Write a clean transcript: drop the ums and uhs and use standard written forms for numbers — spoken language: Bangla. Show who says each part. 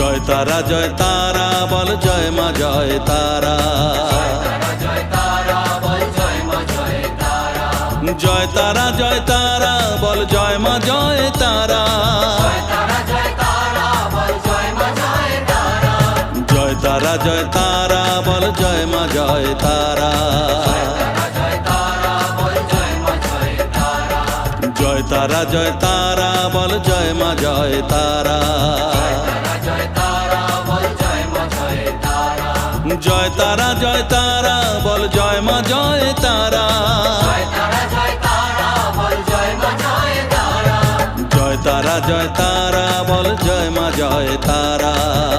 Speaker 1: জয় তারা বল জয় মা জয় তারা। জয় তারা বল জয় মা জয় তারা। জয় তারা বল জয় মা জয় তারা। জয় তারা বল জয় মা জয় তারা। জয় তারা বল জয় মা জয় তারা। জয় তারা বল জয় মা জয় তারা।